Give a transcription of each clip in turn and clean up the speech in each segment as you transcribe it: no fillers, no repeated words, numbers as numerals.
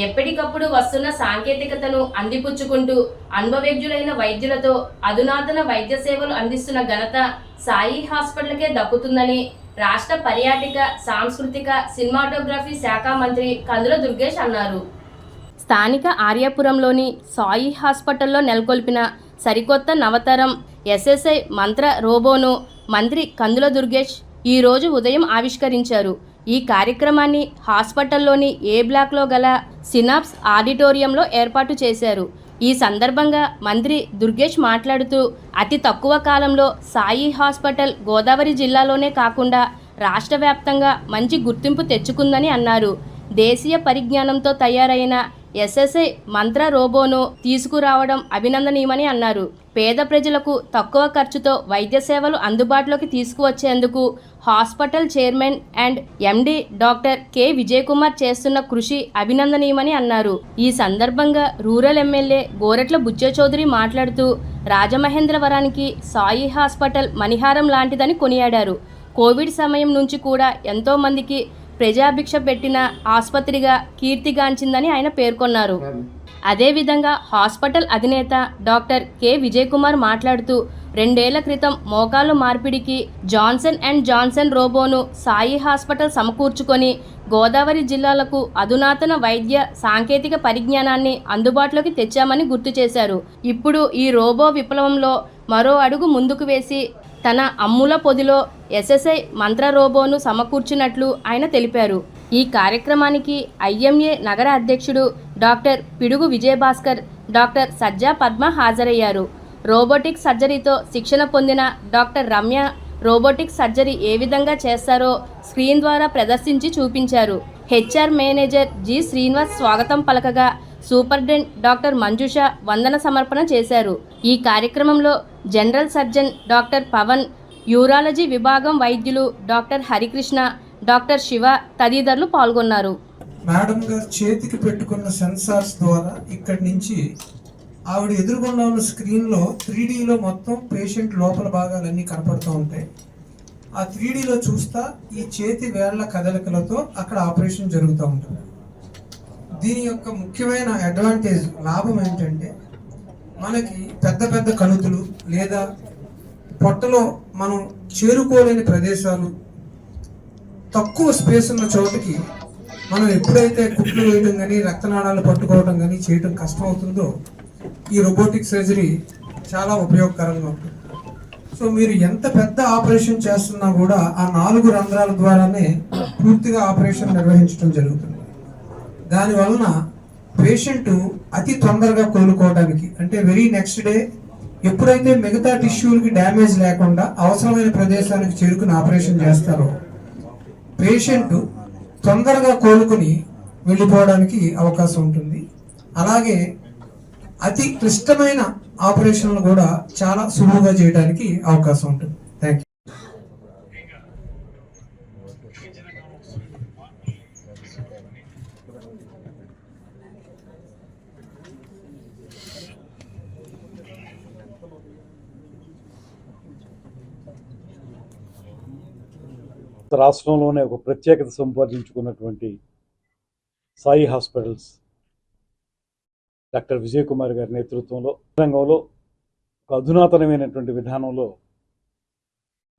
ఎప్పటికప్పుడు వస్తున్న సాంకేతికతను అందిపుచ్చుకుంటూ అనుభవజ్ఞులైన వైద్యులతో అధునాతన వైద్య సేవలు అందిస్తున్న ఘనత సాయి హాస్పిటల్కే దక్కుతుందని రాష్ట్ర పర్యాటక సాంస్కృతిక సినిమాటోగ్రఫీ శాఖ మంత్రి కందుల దుర్గేష్ అన్నారు. స్థానిక ఆర్యాపురంలోని సాయి హాస్పిటల్లో నెలకొల్పిన సరికొత్త నవతరం ఎస్ఎస్ఐ మంత్ర రోబోను మంత్రి కందుల దుర్గేష్ ఈరోజు ఉదయం ఆవిష్కరించారు. ఈ కార్యక్రమాన్ని హాస్పిటల్లోని ఏ బ్లాక్లో గల సినాప్స్ ఆడిటోరియంలో ఏర్పాటు చేశారు. ఈ సందర్భంగా మంత్రి దుర్గేష్ మాట్లాడుతూ అతి తక్కువ కాలంలో సాయి హాస్పిటల్ గోదావరి జిల్లాలోనే కాకుండా రాష్ట్ర వ్యాప్తంగా మంచి గుర్తింపు తెచ్చుకుందని అన్నారు. దేశీయ పరిజ్ఞానంతో తయారైన ఎస్ఎస్ఐ మంత్ర రోబోను తీసుకురావడం అభినందనీయమని అన్నారు. పేద ప్రజలకు తక్కువ ఖర్చుతో వైద్య సేవలు అందుబాటులోకి తీసుకువచ్చేందుకు hospital chairman and MD doctor K Vijayakumar చేస్తున్న కృషి అభినందనీయమని అన్నారు. ఈ సందర్భంగా రూరల్ ఎమ్మెల్యే గోరెట్ల బుచ్చ చౌదరి మాట్లాడుతూ రాజమహేంద్రవరానికి సాయి హాస్పిటల్ మణిహారం లాంటిదని కొనియాడారు. కోవిడ్ సమయం నుంచి కూడా ఎంతో మందికి ప్రజాభిక్ష పెట్టిన ఆసుపత్రిగా కీర్తిగాంచిందని ఆయన పేర్కొన్నారు. అదేవిధంగా హాస్పిటల్ అధినేత డాక్టర్ కె విజయకుమార్ మాట్లాడుతూ 2 ఏళ్ల క్రితం మోకాలు మార్పిడికి జాన్సన్ అండ్ జాన్సన్ రోబోను సాయి హాస్పిటల్ సమకూర్చుకొని గోదావరి జిల్లాలకు అధునాతన వైద్య సాంకేతిక పరిజ్ఞానాన్ని అందుబాటులోకి తెచ్చామని గుర్తు చేశారు. ఇప్పుడు ఈ రోబో విప్లవంలో మరో అడుగు ముందుకు వేసి తన అమ్ముల పొదిలో ఎస్ఎస్ఐ మంత్ర రోబోను సమకూర్చినట్లు ఆయన తెలిపారు. ఈ కార్యక్రమానికి ఐఎంఏ నగర అధ్యక్షుడు డాక్టర్ పిడుగు విజయభాస్కర్, డాక్టర్ సజ్జా పద్మ హాజరయ్యారు. రోబోటిక్ సర్జరీతో శిక్షణ పొందిన డాక్టర్ రమ్య రోబోటిక్ సర్జరీ ఏ విధంగా చేస్తారో స్క్రీన్ ద్వారా ప్రదర్శించి చూపించారు. హెచ్ఆర్ మేనేజర్ జి శ్రీనివాస్ స్వాగతం పలకగా సూపరింటెండెంట్ డాక్టర్ మంజుష వందన సమర్పణ చేశారు. ఈ కార్యక్రమంలో general surgeon doctor Pavan, urology విభాగం వైద్యులు డాక్టర్ హరికృష్ణ, డాక్టర్ శివ తదితరులు పాల్గొన్నారు. మేడం గారు చేతికి పెట్టుకున్న సెన్సార్స్ ద్వారా ఇక్కడి నుంచి ఆవిడ ఎదురుగుండా ఉన్న స్క్రీన్లో 3Dలో మొత్తం పేషెంట్ లోపల భాగాలన్నీ కనపడుతూ ఉంటాయి. ఆ 3Dలో చూస్తా ఈ చేతి వేళ్ల కదలికలతో అక్కడ ఆపరేషన్ జరుగుతూ ఉంటుంది. దీని యొక్క ముఖ్యమైన అడ్వాంటేజ్ లాభం ఏంటంటే మనకి పెద్ద పెద్ద కణుతులు లేదా పొట్టలో మనం చేరుకోలేని ప్రదేశాలు, తక్కువ స్పేస్ ఉన్న చోటుకి మనం ఎప్పుడైతే కుట్లు వేయడం కానీ రక్తనాళాలు పట్టుకోవడం కానీ చేయడం కష్టం అవుతుందో ఈ రోబోటిక్ సర్జరీ చాలా ఉపయోగకరంగా ఉంటుంది. సో మీరు ఎంత పెద్ద ఆపరేషన్ చేస్తున్నా కూడా ఆ 4 రంధ్రాల ద్వారానే పూర్తిగా ఆపరేషన్ నిర్వహించడం జరుగుతుంది. దానివలన పేషెంట్ అతి తొందరగా కోలుకోవడానికి, అంటే వెరీ నెక్స్ట్ డే ఎప్పుడైతే మిగతా టిష్యూలకి డ్యామేజ్ లేకుండా అవసరమైన ప్రదేశానికి చేరుకుని ఆపరేషన్ చేస్తారో పేషెంట్ తొందరగా కోలుకుని వెళ్ళిపోవడానికి అవకాశం ఉంటుంది. అలాగే అతి క్లిష్టమైన ఆపరేషన్లు కూడా చాలా సులువుగా చేయడానికి అవకాశం ఉంటుంది. Thank you. రాష్ట్రంలోనే ఒక ప్రత్యేకత సంపాదించుకున్నటువంటి సాయి హాస్పిటల్స్ డాక్టర్ విజయ్ కుమార్ గారి నేతృత్వంలో రంగంలో ఒక అధునాతనమైనటువంటి విధానంలో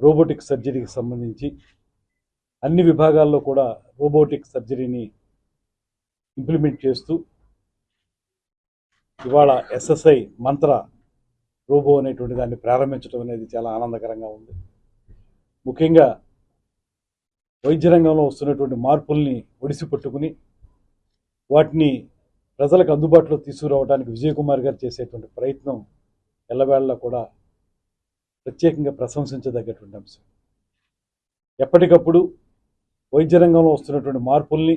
రోబోటిక్ సర్జరీకి సంబంధించి అన్ని విభాగాల్లో కూడా రోబోటిక్ సర్జరీని ఇంప్లిమెంట్ చేస్తూ ఇవాళ ఎస్ఎస్ఐ మంత్ర రోబో అనేటువంటి దాన్ని ప్రారంభించడం అనేది చాలా ఆనందకరంగా ఉంది. ముఖ్యంగా వైద్య రంగంలో వస్తున్నటువంటి మార్పుల్ని ఒడిసి పట్టుకుని వాటిని ప్రజలకు అందుబాటులో తీసుకురావడానికి విజయ్ కుమార్ గారు చేసేటువంటి ప్రయత్నం ఎల్లవేళలా కూడా ప్రత్యేకంగా ప్రశంసించదగ్గటువంటి అంశం. ఎప్పటికప్పుడు వైద్య రంగంలో వస్తున్నటువంటి మార్పుల్ని,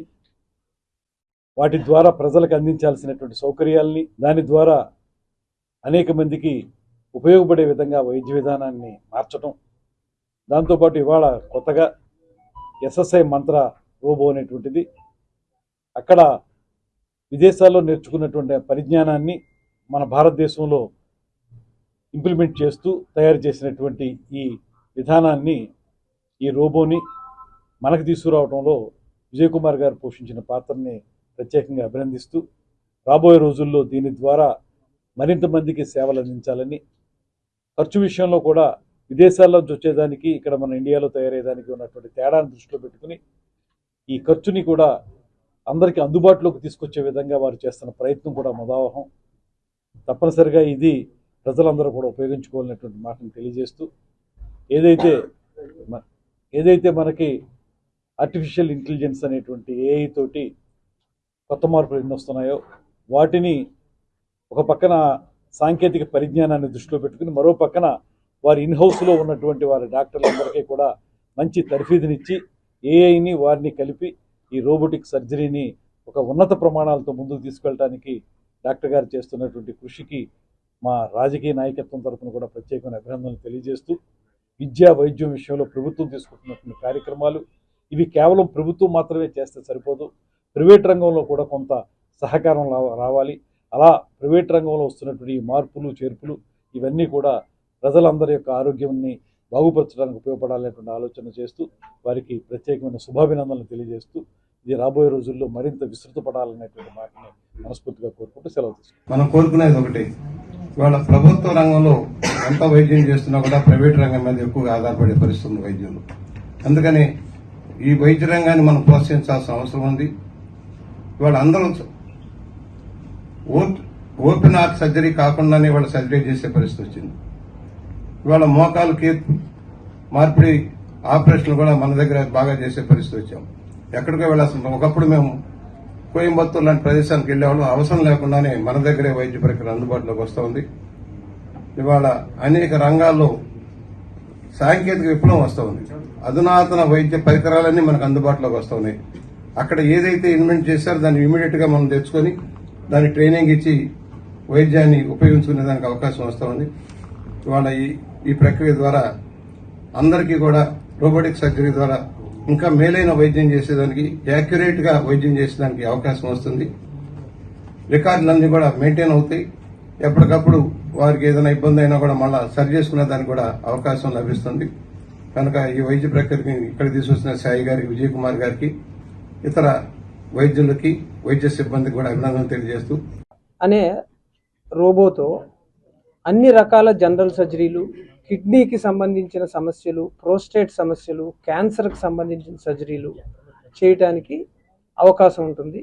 వాటి ద్వారా ప్రజలకు అందించాల్సినటువంటి సౌకర్యాల్ని, దాని ద్వారా అనేక మందికి ఉపయోగపడే విధంగా వైద్య విధానాన్ని మార్చడం, దాంతోపాటు ఇవాళ కొత్తగా ఎస్ఎస్ఐ మంత్ర రోబో అనేటువంటిది అక్కడ విదేశాల్లో నేర్చుకున్నటువంటి పరిజ్ఞానాన్ని మన భారతదేశంలో ఇంప్లిమెంట్ చేస్తూ తయారు చేసినటువంటి ఈ విధానాన్ని, ఈ రోబోని మనకు తీసుకురావడంలో విజయ్ కుమార్ గారు పోషించిన పాత్రని ప్రత్యేకంగా అభినందిస్తూ రాబోయే రోజుల్లో దీని ద్వారా మరింత మందికి సేవలు అందించాలని, ఖర్చు విషయంలో కూడా విదేశాల్లో నుంచి వచ్చేదానికి ఇక్కడ మన ఇండియాలో తయారయ్యేదానికి ఉన్నటువంటి తేడాను దృష్టిలో పెట్టుకుని ఈ ఖర్చుని కూడా అందరికీ అందుబాటులోకి తీసుకొచ్చే విధంగా వారు చేస్తున్న ప్రయత్నం కూడా ముదావహం. తప్పనిసరిగా ఇది ప్రజలందరూ కూడా ఉపయోగించుకోవాలనేటువంటి మాటను తెలియజేస్తూ ఏదైతే మనకి ఆర్టిఫిషియల్ ఇంటెలిజెన్స్ అనేటువంటి ఏఐ తోటి కొత్త మార్పులు ఎన్ని వస్తున్నాయో వాటిని ఒక పక్కన సాంకేతిక పరిజ్ఞానాన్ని దృష్టిలో పెట్టుకుని మరో పక్కన వారి ఇన్హౌస్లో ఉన్నటువంటి వారి డాక్టర్లందరికీ కూడా మంచి తర్ఫీదునిచ్చి ఏఐని వారిని కలిపి ఈ రోబోటిక్ సర్జరీని ఒక ఉన్నత ప్రమాణాలతో ముందుకు తీసుకెళ్ళడానికి డాక్టర్ గారు చేస్తున్నటువంటి కృషికి మా రాజకీయ నాయకత్వం తరఫున కూడా ప్రత్యేకమైన అభినందనలు తెలియజేస్తూ విద్యా వైద్యం విషయంలో ప్రభుత్వం తీసుకుంటున్నటువంటి కార్యక్రమాలు ఇవి కేవలం ప్రభుత్వం మాత్రమే చేస్తే సరిపోదు, ప్రైవేట్ రంగంలో కూడా కొంత సహకారం రావాలి. అలా ప్రైవేట్ రంగంలో వస్తున్నటువంటి మార్పులు చేర్పులు ఇవన్నీ కూడా ప్రజలందరి యొక్క ఆరోగ్యాన్ని బాగుపరచడానికి ఉపయోగపడాలనేటువంటి ఆలోచన చేస్తూ వారికి ప్రత్యేకమైన శుభాభినందనలు తెలియజేస్తూ ఇది రాబోయే రోజుల్లో మరింత విస్తృతపడాలనేటువంటి మాటని మనస్ఫూర్తిగా కోరుకుంటూ సెలవు తీసుకుంటాం. మనం కోరుకునేది ఒకటి, ఇవాళ ప్రభుత్వ రంగంలో ఎంత వైద్యం చేస్తున్నా కూడా ప్రైవేట్ రంగం మీద ఎక్కువగా ఆధారపడే పరిస్థితుంది వైద్యులు. అందుకని ఈ వైద్య రంగాన్ని మనం ప్రోత్సహించాల్సిన అవసరం ఉంది. ఇవాళ అందరూ ఓపెన్ హార్ట్ సర్జరీ కాకుండానే ఇవాళ సర్జరీ చేసే పరిస్థితి వచ్చింది. ఇవాళ మోకాలు కీర్పు మార్పిడి ఆపరేషన్లు కూడా మన దగ్గర బాగా చేసే పరిస్థితి వచ్చాం. ఎక్కడికో వెళ్ళాల్సిన ఒకప్పుడు మేము కోయంబత్తూరు లాంటి ప్రదేశానికి వెళ్ళేవాళ్ళం, అవసరం లేకుండానే మన దగ్గరే వైద్య ప్రక్రియ అందుబాటులోకి వస్తూ ఉంది. ఇవాళ అనేక రంగాల్లో సాంకేతిక విప్లవం వస్తూ ఉంది. అధునాతన వైద్య పరికరాలన్నీ మనకు అందుబాటులోకి వస్తూ ఉన్నాయి. అక్కడ ఏదైతే ఇన్వెంట్ చేశారో దాన్ని ఇమీడియట్ గా మనం తెచ్చుకొని దాన్ని ట్రైనింగ్ ఇచ్చి వైద్యాన్ని ఉపయోగించుకునే దానికి అవకాశం వస్తూ ఉంది. ఇవాళ ఈ ప్రక్రియ ద్వారా అందరికీ కూడా రోబోటిక్ సర్జరీ ద్వారా ఇంకా మేలైన వైద్యం చేసేదానికి, యాక్యురేట్ గా వైద్యం చేసేదానికి అవకాశం వస్తుంది. రికార్డులన్నీ కూడా మెయింటైన్ అవుతాయి. ఎప్పటికప్పుడు వారికి ఏదైనా ఇబ్బంది అయినా కూడా మళ్ళా సరి చేసుకునే దానికి కూడా అవకాశం లభిస్తుంది. కనుక ఈ వైద్య ప్రక్రియని ఇక్కడ తీసుకొచ్చిన సాయి గారికి, విజయ్ కుమార్ గారికి, ఇతర వైద్యులకి, వైద్య సిబ్బందికి కూడా అభినందనలు తెలియజేస్తూ అనే రోబోతో అన్ని రకాల జనరల్ సర్జరీలు, కిడ్నీకి సంబంధించిన సమస్యలు, ప్రోస్టేట్ సమస్యలు, క్యాన్సర్కి సంబంధించిన సర్జరీలు చేయటానికి అవకాశం ఉంటుంది.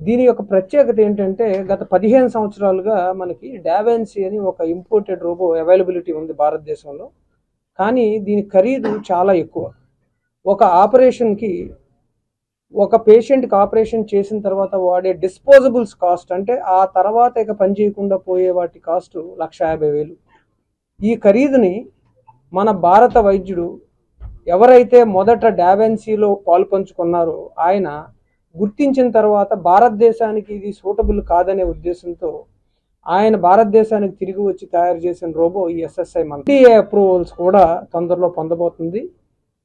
దీని యొక్క ప్రత్యేకత ఏంటంటే గత 15 సంవత్సరాలుగా మనకి డావెన్సీ అని ఒక ఇంపోర్టెడ్ రోబో అవైలబిలిటీ ఉంది భారతదేశంలో. కానీ దీని ఖరీదు చాలా ఎక్కువ. ఒక ఆపరేషన్కి, ఒక పేషెంట్కి ఆపరేషన్ చేసిన తర్వాత వాడే డిస్పోజబుల్స్ కాస్ట్, అంటే ఆ తర్వాత ఇక పని చేయకుండా పోయే వాటి కాస్ట్ 1,50,000. ఈ ఖరీదుని మన భారత వైద్యుడు ఎవరైతే మొదట డావెన్సీలో పాల్పంచుకున్నారో ఆయన గుర్తించిన తర్వాత భారతదేశానికి ఇది సూటబుల్ కాదనే ఉద్దేశంతో ఆయన భారతదేశానికి తిరిగి వచ్చి తయారు చేసిన రోబో ఈ SSI FDA అప్రూవల్స్ కూడా తొందరలో పొందబోతుంది.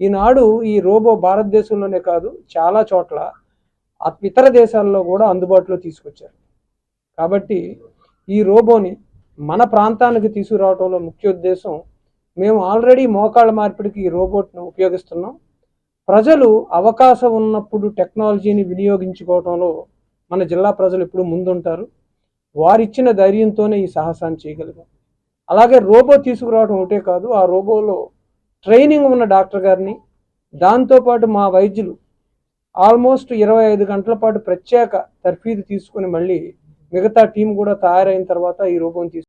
ఈనాడు ఈ రోబో భారతదేశంలోనే కాదు చాలా చోట్ల ఇతర దేశాల్లో కూడా అందుబాటులో తీసుకొచ్చారు. కాబట్టి ఈ రోబోని మన ప్రాంతానికి తీసుకురావడంలో ముఖ్య ఉద్దేశం, మేము ఆల్రెడీ మోకాళ్ళ మార్పిడికి ఈ రోబోట్ను ఉపయోగిస్తున్నాం. ప్రజలు అవకాశం ఉన్నప్పుడు టెక్నాలజీని వినియోగించుకోవడంలో మన జిల్లా ప్రజలు ఎప్పుడు ముందుంటారు. వారిచ్చిన ధైర్యంతోనే ఈ సాహసాన్ని చేయగలిగాం. అలాగే రోబో తీసుకురావడం ఒకటే కాదు, ఆ రోబోలో ట్రైనింగ్ ఉన్న డాక్టర్ గారిని, దాంతోపాటు మా వైద్యులు ఆల్మోస్ట్ 25 గంటల పాటు ప్రత్యేక తర్ఫీదు తీసుకుని మళ్ళీ మిగతా టీం కూడా తయారైన తర్వాత ఈ రోబోని